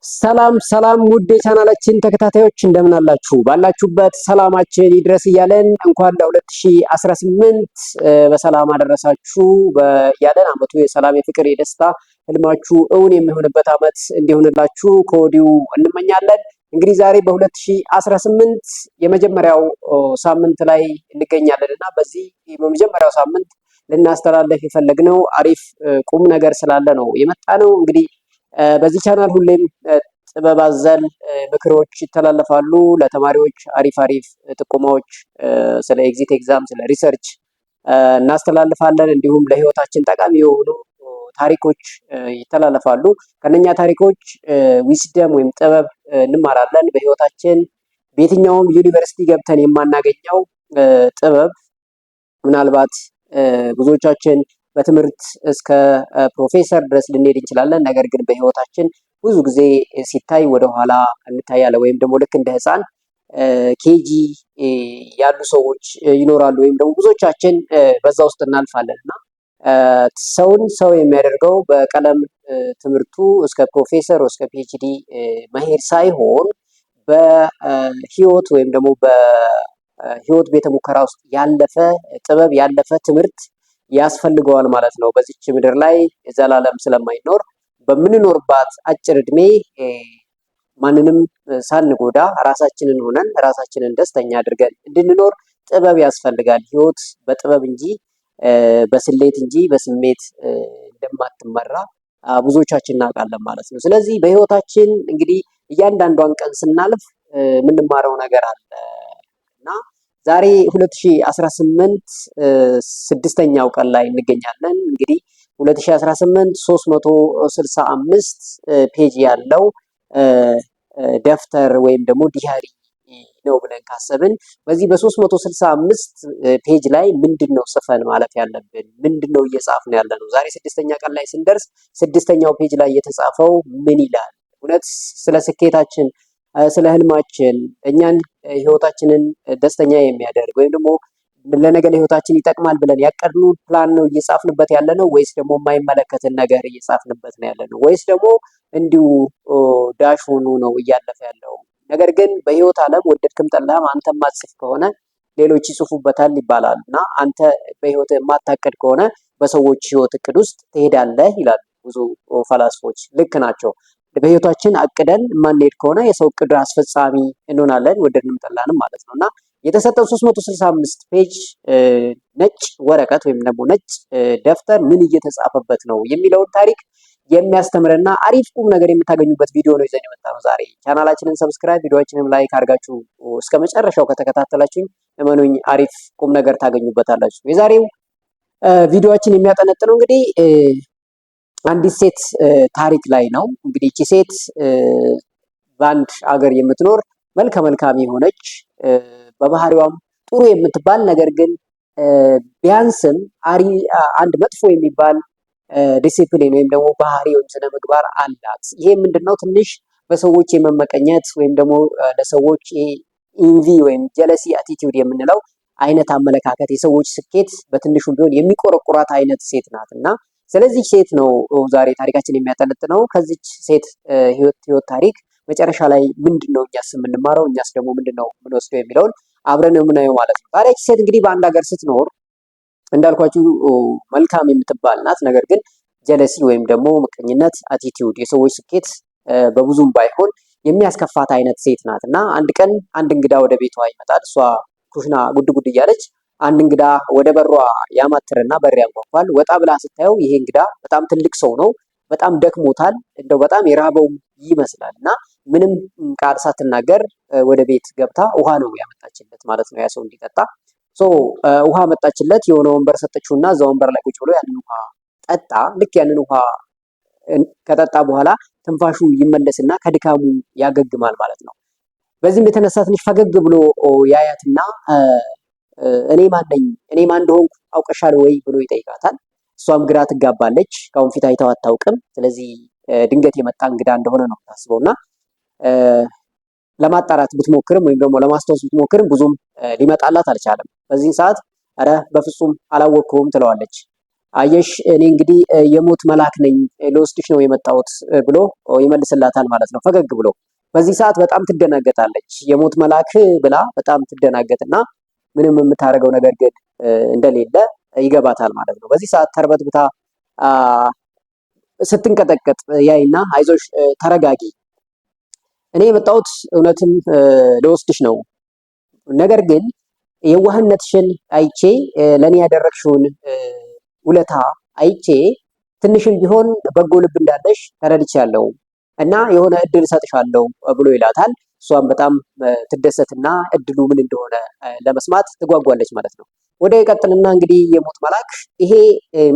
ሰላም ሰላም ውድ የቻናላችን ተከታታዮች እንደምን አላችሁ? ባላችሁበት ሰላማችን ይድረስ እያለን እንኳን ለ2018 በሰላም አደረሳችሁ እያለን አመቱ የሰላም የፍቅር የደስታ ህልማችሁ እውን የሚሆንበት አመት እንዲሆንላችሁ ከወዲሁ እንመኛለን። እንግዲህ ዛሬ በ2018 የመጀመሪያው ሳምንት ላይ እንገኛለን እና በዚህ በመጀመሪያው ሳምንት ልናስተላለፍ የፈለግነው አሪፍ ቁም ነገር ስላለ ነው የመጣ ነው። እንግዲህ በዚህ ቻናል ሁሌም ጥበብ አዘል ምክሮች ይተላለፋሉ። ለተማሪዎች አሪፍ ጥቆማዎች ስለ ኤግዚት ኤግዛም፣ ስለ ሪሰርች እናስተላልፋለን። እንዲሁም ለህይወታችን ጠቃሚ የሆኑ ታሪኮች ይተላለፋሉ። ከነኛ ታሪኮች ዊስደም ወይም ጥበብ እንማራለን። በህይወታችን በየትኛውም ዩኒቨርሲቲ ገብተን የማናገኘው ጥበብ ምናልባት ብዙዎቻችን በትምህርት እስከ ፕሮፌሰር ድረስ ልንሄድ እንችላለን። ነገር ግን በህይወታችን ብዙ ጊዜ ሲታይ ወደኋላ እንታያለን። ወይም ደግሞ ልክ እንደ ህፃን ኬጂ ያሉ ሰዎች ይኖራሉ። ወይም ደግሞ ብዙዎቻችን በዛ ውስጥ እናልፋለን እና ሰውን ሰው የሚያደርገው በቀለም ትምህርቱ እስከ ፕሮፌሰር እስከ ፒኤችዲ መሄድ ሳይሆን በህይወት ወይም ደግሞ በህይወት ቤተ ሙከራ ውስጥ ያለፈ ጥበብ ያለፈ ትምህርት ያስፈልገዋል ማለት ነው። በዚች ምድር ላይ ዘላለም ስለማይኖር በምንኖርባት አጭር እድሜ ማንንም ሳንጎዳ ራሳችንን ሆነን ራሳችንን ደስተኛ አድርገን እንድንኖር ጥበብ ያስፈልጋል። ህይወት በጥበብ እንጂ በስሌት እንጂ በስሜት እንደማትመራ ብዙዎቻችን እናውቃለን ማለት ነው። ስለዚህ በህይወታችን እንግዲህ እያንዳንዷን ቀን ስናልፍ የምንማረው ነገር አለ እና ዛሬ 2018 ስድስተኛው ቀን ላይ እንገኛለን። እንግዲህ 2018 365 ፔጅ ያለው ደፍተር ወይም ደግሞ ዲያሪ ነው ብለን ካሰብን በዚህ በ365 ፔጅ ላይ ምንድነው ጽፈን ማለፍ ያለብን? ምንድነው እየጻፍን ያለነው? ዛሬ ስድስተኛ ቀን ላይ ስንደርስ ስድስተኛው ፔጅ ላይ የተጻፈው ምን ይላል? እውነት ስለ ስኬታችን ስለ ህልማችን እኛን ህይወታችንን ደስተኛ የሚያደርግ ወይም ደግሞ ለነገ ለህይወታችን ይጠቅማል ብለን ያቀድኑ ፕላን ነው እየጻፍንበት ያለ ነው ወይስ ደግሞ የማይመለከትን ነገር እየጻፍንበት ነው ያለ ነው? ወይስ ደግሞ እንዲሁ ዳሽ ሆኖ ነው እያለፈ ያለው? ነገር ግን በህይወት ዓለም ወደድክም ጠላህም አንተ ማጽፍ ከሆነ ሌሎች ይጽፉበታል ይባላል እና አንተ በህይወት የማታቀድ ከሆነ በሰዎች ህይወት እቅድ ውስጥ ትሄዳለህ ይላሉ ብዙ ፈላስፎች። ልክ ናቸው። በህይወታችን አቅደን ማንሄድ ከሆነ የሰው እቅድ አስፈጻሚ እንሆናለን ወደድንም ጠላንም ማለት ነው እና የተሰጠው 365 ፔጅ ነጭ ወረቀት ወይም ደግሞ ነጭ ደፍተር ምን እየተጻፈበት ነው የሚለውን ታሪክ የሚያስተምርና አሪፍ ቁም ነገር የምታገኙበት ቪዲዮ ነው ይዘን የመጣነው ዛሬ። ቻናላችንን ሰብስክራይብ ቪዲዮአችንን ላይክ አድርጋችሁ እስከ መጨረሻው ከተከታተላችሁኝ እመኑኝ አሪፍ ቁም ነገር ታገኙበታላችሁ። የዛሬው ቪዲዮአችን የሚያጠነጥነው እንግዲህ አንዲት ሴት ታሪክ ላይ ነው። እንግዲህ እቺ ሴት በአንድ ሀገር የምትኖር መልከ መልካም የሆነች በባህሪዋም ጥሩ የምትባል ነገር ግን ቢያንስም አንድ መጥፎ የሚባል ዲሲፕሊን ወይም ደግሞ ባህሪ ወይም ስነ ምግባር አላት። ይሄ ምንድነው? ትንሽ በሰዎች የመመቀኘት ወይም ደግሞ ለሰዎች ኢንቪ ወይም ጀለሲ አቲቲዩድ የምንለው አይነት አመለካከት፣ የሰዎች ስኬት በትንሹም ቢሆን የሚቆረቁራት አይነት ሴት ናት እና ስለዚህ ሴት ነው ዛሬ ታሪካችን የሚያጠነጥነው። ከዚች ሴት ህይወት ታሪክ መጨረሻ ላይ ምንድነው እኛስ የምንማረው፣ እኛስ ደግሞ ምንድነው የምንወስደው የሚለውን አብረን የምናየው ማለት ነው። ታዲያ ሴት እንግዲህ በአንድ ሀገር ስትኖር እንዳልኳችሁ መልካም የምትባል ናት። ነገር ግን ጀለሲ ወይም ደግሞ ምቀኝነት አቲቲዩድ፣ የሰዎች ስኬት በብዙም ባይሆን የሚያስከፋት አይነት ሴት ናት እና አንድ ቀን አንድ እንግዳ ወደ ቤቷ ይመጣል። እሷ ኩሽና ጉድ ጉድ እያለች አንድ እንግዳ ወደ በሯ ያማትርና በር ያንኳኳል። ወጣ ብላ ስታየው ይሄ እንግዳ በጣም ትልቅ ሰው ነው። በጣም ደክሞታል። እንደው በጣም የራበው ይመስላል እና ምንም ቃል ሳትናገር ወደ ቤት ገብታ ውሃ ነው ያመጣችለት ማለት ነው ያ ሰው እንዲጠጣ። ውሃ መጣችለት። የሆነ ወንበር ሰጠችውና እዛ ወንበር ላይ ቁጭ ብሎ ያንን ውሃ ጠጣ። ልክ ያንን ውሃ ከጠጣ በኋላ ትንፋሹ ይመለስና ከድካሙ ያገግማል ማለት ነው። በዚህም የተነሳ ትንሽ ፈገግ ብሎ ያያትና እኔ ማን ነኝ? እኔ ማን እንደሆንኩ አውቀሻለሁ ወይ ብሎ ይጠይቃታል። እሷም ግራ ትጋባለች። ከአሁን ፊት አይተው አታውቅም። ስለዚህ ድንገት የመጣ እንግዳ እንደሆነ ነው ታስበውና ለማጣራት ብትሞክርም ወይም ደግሞ ለማስታወስ ብትሞክርም ብዙም ሊመጣላት አልቻለም። በዚህ ሰዓት አረ በፍጹም አላወቅኩም ትለዋለች። አየሽ እኔ እንግዲህ የሞት መልአክ ነኝ ልወስድሽ ነው የመጣሁት ብሎ ይመልስላታል ማለት ነው ፈገግ ብሎ። በዚህ ሰዓት በጣም ትደናገጣለች። የሞት መልአክ ብላ በጣም ትደናገጥና ምንም የምታደርገው ነገር ግን እንደሌለ ይገባታል ማለት ነው። በዚህ ሰዓት ተርበትብታ ስትንቀጠቀጥ ያይና አይዞሽ ተረጋጊ፣ እኔ የመጣሁት እውነትም ልወስድሽ ነው። ነገር ግን የዋህነትሽን አይቼ ለኔ ያደረግሽውን ውለታ አይቼ ትንሽም ቢሆን በጎ ልብ እንዳለሽ ተረድቻለሁ እና የሆነ እድል እሰጥሻለሁ ብሎ ይላታል። እሷም በጣም ትደሰትና እድሉ ምን እንደሆነ ለመስማት ትጓጓለች ማለት ነው። ወደ ይቀጥልና እንግዲህ የሞት መልአክ ይሄ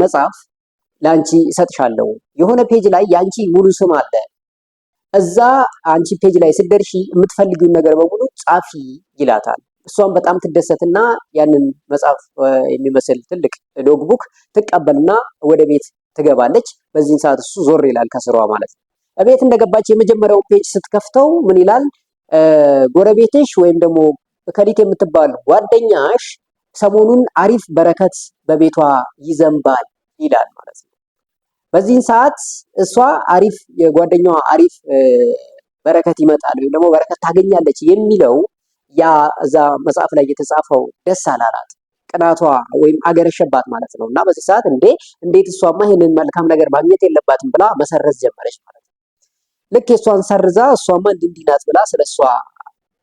መጽሐፍ ለአንቺ እሰጥሻለሁ፣ የሆነ ፔጅ ላይ የአንቺ ሙሉ ስም አለ፣ እዛ አንቺ ፔጅ ላይ ስትደርሺ የምትፈልጊውን ነገር በሙሉ ጻፊ ይላታል። እሷም በጣም ትደሰትና ያንን መጽሐፍ የሚመስል ትልቅ ሎግቡክ ትቀበልና ወደ ቤት ትገባለች። በዚህን ሰዓት እሱ ዞር ይላል ከስሯ ማለት ነው። ቤት እንደገባች የመጀመሪያውን ፔጅ ስትከፍተው ምን ይላል? ጎረቤትሽ ወይም ደግሞ ከሊት የምትባል ጓደኛሽ ሰሞኑን አሪፍ በረከት በቤቷ ይዘንባል ይላል ማለት ነው። በዚህን ሰዓት እሷ አሪፍ የጓደኛዋ አሪፍ በረከት ይመጣል ወይም ደግሞ በረከት ታገኛለች የሚለው ያ እዛ መጽሐፍ ላይ የተጻፈው ደስ አላላት፣ ቅናቷ ወይም አገረሸባት ማለት ነው። እና በዚህ ሰዓት እንዴት እሷማ ይሄንን መልካም ነገር ማግኘት የለባትም ብላ መሰረዝ ጀመረች ማለት ነው። ልክ የእሷን ሰርዛ እሷማ እንዲህ ናት ብላ ስለሷ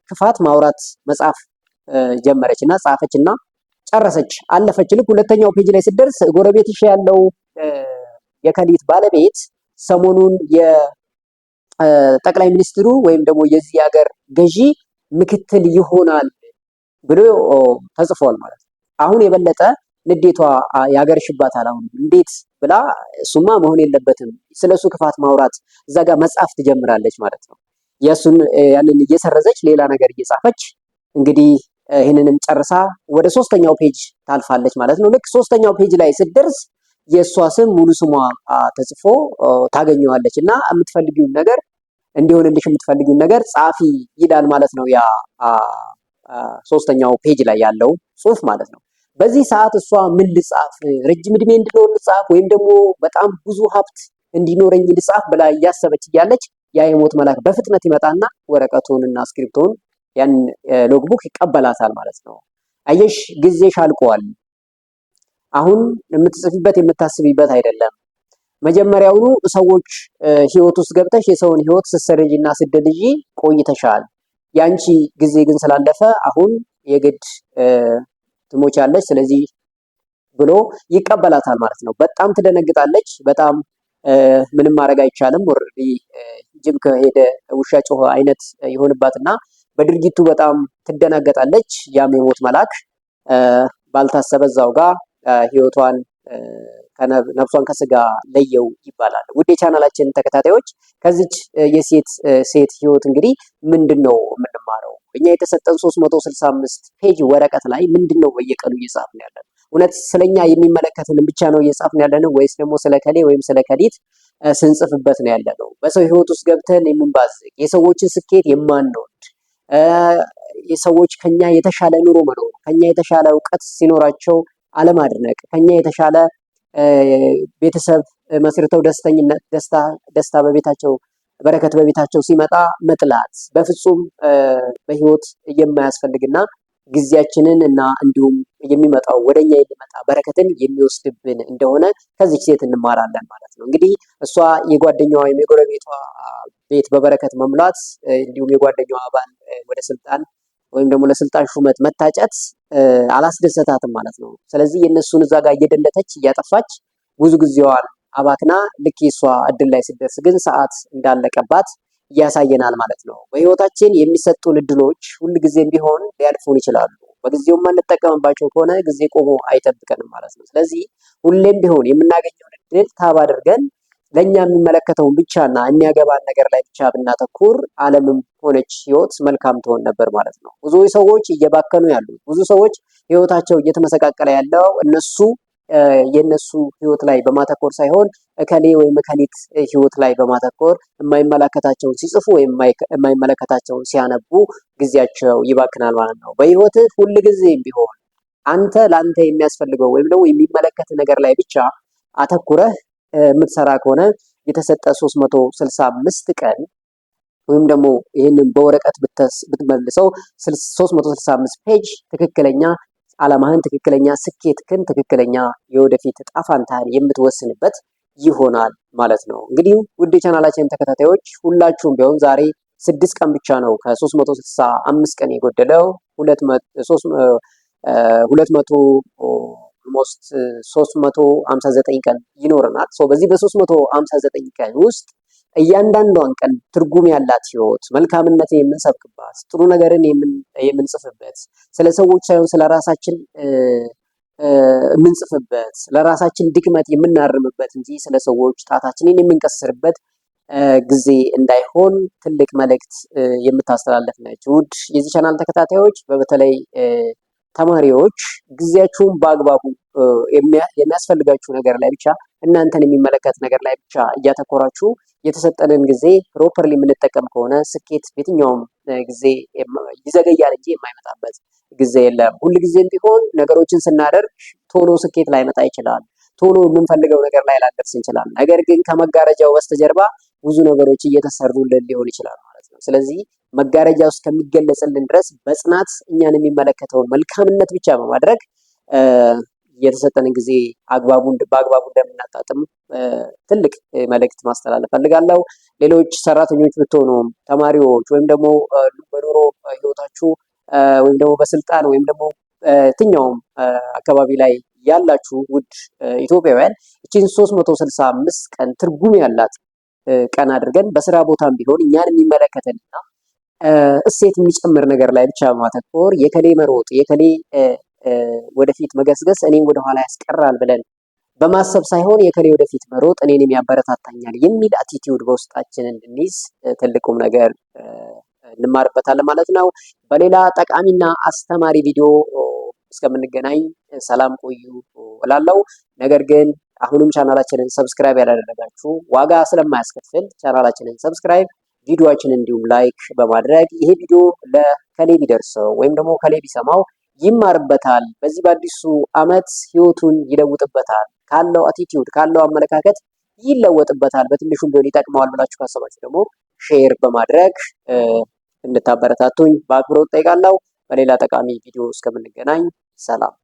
ክፋት ማውራት መጽሐፍ ጀመረች እና ጻፈች እና ጨረሰች፣ አለፈች። ልክ ሁለተኛው ፔጅ ላይ ስትደርስ ጎረቤትሽ ያለው የከሊት ባለቤት ሰሞኑን የጠቅላይ ሚኒስትሩ ወይም ደግሞ የዚህ ሀገር ገዢ ምክትል ይሆናል ብሎ ተጽፏል ማለት ነው። አሁን የበለጠ ንዴቷ ያገርሽባታል። አሁን እንዴት ብላ እሱማ መሆን የለበትም ስለሱ ክፋት ማውራት እዛ ጋር መጻፍ ትጀምራለች ማለት ነው። ያንን እየሰረዘች ሌላ ነገር እየጻፈች እንግዲህ ይህንንም ጨርሳ ወደ ሶስተኛው ፔጅ ታልፋለች ማለት ነው። ልክ ሶስተኛው ፔጅ ላይ ስትደርስ የእሷ ስም ሙሉ ስሟ ተጽፎ ታገኘዋለች እና የምትፈልጊውን ነገር እንዲሆንልሽ የምትፈልጊውን ነገር ጻፊ ይላል ማለት ነው። ያ ሶስተኛው ፔጅ ላይ ያለው ጽሁፍ ማለት ነው። በዚህ ሰዓት እሷ ምን ልጻፍ፣ ረጅም እድሜ እንድኖር ልጻፍ ወይም ደግሞ በጣም ብዙ ሀብት እንዲኖረኝ ልጻፍ ብላ እያሰበች እያለች ያ የሞት መልአክ በፍጥነት ይመጣና ወረቀቱንና እስክሪፕቶን ያን ሎግቡክ ይቀበላታል ማለት ነው። አየሽ ጊዜሽ አልቋል። አሁን የምትጽፊበት የምታስቢበት አይደለም። መጀመሪያውኑ ሰዎች ህይወት ውስጥ ገብተሽ የሰውን ህይወት ስትሰርጂና ስትደልጂ ቆይተሻል። ያንቺ ጊዜ ግን ስላለፈ አሁን የግድ ትሞቻለች፣ ስለዚህ ብሎ ይቀበላታል ማለት ነው። በጣም ትደነግጣለች። በጣም ምንም ማድረግ አይቻልም። ኦልሬዲ ጅብ ከሄደ ውሻ ጮኸ አይነት ይሆንባትና በድርጊቱ በጣም ትደናገጣለች። ያም የሞት መልአክ ባልታሰበ እዛው ጋር ህይወቷን ነፍሷን ከስጋ ለየው ይባላል። ውድ የቻናላችን ተከታታዮች ከዚች የሴት ህይወት እንግዲህ ምንድነው የምንማረው? እኛ የተሰጠን 365 ፔጅ ወረቀት ላይ ምንድነው በየቀኑ እየጻፍን ያለን? እውነት ስለኛ የሚመለከትን ብቻ ነው እየጻፍን ያለነው ወይስ ደግሞ ስለከሌ ወይም ስለከሊት ስንጽፍበት ነው ያለነው? በሰው ህይወት ውስጥ ገብተን የምንባዝግ፣ የሰዎችን ስኬት የማንወድ፣ የሰዎች ከኛ የተሻለ ኑሮ መኖር፣ ከኛ የተሻለ እውቀት ሲኖራቸው አለማድነቅ፣ ከኛ የተሻለ ቤተሰብ መስርተው ደስታ በቤታቸው በረከት በቤታቸው ሲመጣ መጥላት በፍጹም በህይወት የማያስፈልግና ጊዜያችንን እና እንዲሁም የሚመጣው ወደኛ የሚመጣ በረከትን የሚወስድብን እንደሆነ ከዚች ሴት እንማራለን ማለት ነው። እንግዲህ እሷ የጓደኛዋ ወይም የጎረቤቷ ቤት በበረከት መሙላት እንዲሁም የጓደኛዋ አባል ወደ ስልጣን ወይም ደግሞ ለስልጣን ሹመት መታጨት አላስደሰታትም ማለት ነው። ስለዚህ የነሱን እዛ ጋር እየደለተች እያጠፋች ብዙ ጊዜዋን አባክና ልክ የሷ እድል ላይ ስትደርስ ግን ሰዓት እንዳለቀባት ያሳየናል ማለት ነው። በህይወታችን የሚሰጡን እድሎች ሁልጊዜም ቢሆን ሊያልፉን ይችላሉ። በጊዜው የማንጠቀምባቸው ከሆነ ጊዜ ቆሞ አይጠብቀንም ማለት ነው። ስለዚህ ሁሌም ቢሆን የምናገኘውን እድል ታብ አድርገን ለኛ የሚመለከተውን ብቻና የሚያገባን ነገር ላይ ብቻ ብናተኩር ዓለምም ሆነች ህይወት መልካም ትሆን ነበር ማለት ነው። ብዙ ሰዎች እየባከኑ ያሉ፣ ብዙ ሰዎች ህይወታቸው እየተመሰቃቀለ ያለው የነሱ ህይወት ላይ በማተኮር ሳይሆን እከሌ ወይም እከሊት ህይወት ላይ በማተኮር የማይመለከታቸውን ሲጽፉ ወይም የማይመለከታቸውን ሲያነቡ ጊዜያቸው ይባክናል ማለት ነው። በህይወትህ ሁልጊዜም ቢሆን አንተ ለአንተ የሚያስፈልገው ወይም ደግሞ የሚመለከት ነገር ላይ ብቻ አተኩረህ የምትሰራ ከሆነ የተሰጠ 365 ቀን ወይም ደግሞ ይህንን በወረቀት ብትመልሰው 365 ፔጅ ትክክለኛ ዓላማህን፣ ትክክለኛ ስኬትህን፣ ትክክለኛ የወደፊት ዕጣ ፈንታህን የምትወስንበት ይሆናል ማለት ነው። እንግዲህ ውድ የቻናላችን ተከታታዮች ሁላችሁም ቢሆን ዛሬ 6 ቀን ብቻ ነው ከ365 ቀን የጎደለው 359 ቀን ይኖረናል። በዚህ በ359 ቀን ውስጥ እያንዳንዷን ቀን ትርጉም ያላት ህይወት፣ መልካምነትን የምንሰብክባት፣ ጥሩ ነገርን የምንጽፍበት፣ ስለ ሰዎች ሳይሆን ስለ ራሳችን የምንጽፍበት፣ ለራሳችን ድክመት የምናርምበት እንጂ ስለ ሰዎች ጣታችንን የምንቀስርበት ጊዜ እንዳይሆን ትልቅ መልእክት የምታስተላልፍ ነች። ውድ የዚህ ቻናል ተከታታዮች በተለይ ተማሪዎች ጊዜያችሁን በአግባቡ የሚያስፈልጋችሁ ነገር ላይ ብቻ እናንተን የሚመለከት ነገር ላይ ብቻ እያተኮራችሁ የተሰጠንን ጊዜ ፕሮፐርሊ የምንጠቀም ከሆነ ስኬት የትኛውም ጊዜ ይዘገያል እንጂ የማይመጣበት ጊዜ የለም። ሁልጊዜም ቢሆን ነገሮችን ስናደርግ ቶሎ ስኬት ላይመጣ ይችላል። ቶሎ የምንፈልገው ነገር ላይ ላንደርስ እንችላለን። ነገር ግን ከመጋረጃው በስተጀርባ ብዙ ነገሮች እየተሰሩልን ሊሆን ይችላል ማለት ነው። ስለዚህ መጋረጃ ውስጥ ከሚገለጽልን ድረስ በጽናት እኛን የሚመለከተውን መልካምነት ብቻ በማድረግ የተሰጠንን ጊዜ በአግባቡ እንደምናጣጥም ትልቅ መልእክት ማስተላለፍ ፈልጋለሁ። ሌሎች ሰራተኞች ብትሆኑም ተማሪዎች ወይም ደግሞ በኑሮ ህይወታችሁ ወይም ደግሞ በስልጣን ወይም ደግሞ የትኛውም አካባቢ ላይ ያላችሁ ውድ ኢትዮጵያውያን እቺን 365 ቀን ትርጉም ያላት ቀን አድርገን በስራ ቦታም ቢሆን እኛን የሚመለከተንና እሴት የሚጨምር ነገር ላይ ብቻ በማተኮር የከሌ መሮጥ የከሌ ወደፊት መገስገስ እኔን ወደኋላ ያስቀራል ብለን በማሰብ ሳይሆን የከሌ ወደፊት መሮጥ እኔንም ያበረታታኛል የሚል አቲቲዩድ በውስጣችን እንድንይዝ ትልቁም ነገር እንማርበታለን ማለት ነው። በሌላ ጠቃሚና አስተማሪ ቪዲዮ እስከምንገናኝ ሰላም ቆዩ እላለሁ። ነገር ግን አሁንም ቻናላችንን ሰብስክራይብ ያላደረጋችሁ ዋጋ ስለማያስከፍል ቻናላችንን ሰብስክራይብ፣ ቪዲዮአችንን እንዲሁም ላይክ በማድረግ ይሄ ቪዲዮ ለከሌ ቢደርሰው ወይም ደግሞ ከሌ ቢሰማው ይማርበታል፣ በዚህ በአዲሱ ዓመት ህይወቱን ይለውጥበታል፣ ካለው አቲቲዩድ ካለው አመለካከት ይለወጥበታል፣ በትንሹም ቢሆን ይጠቅመዋል ብላችሁ ካሰባችሁ ደግሞ ሼር በማድረግ እንድታበረታቱኝ በአክብሮት ጠይቃለሁ። በሌላ ጠቃሚ ቪዲዮ እስከምንገናኝ ሰላም።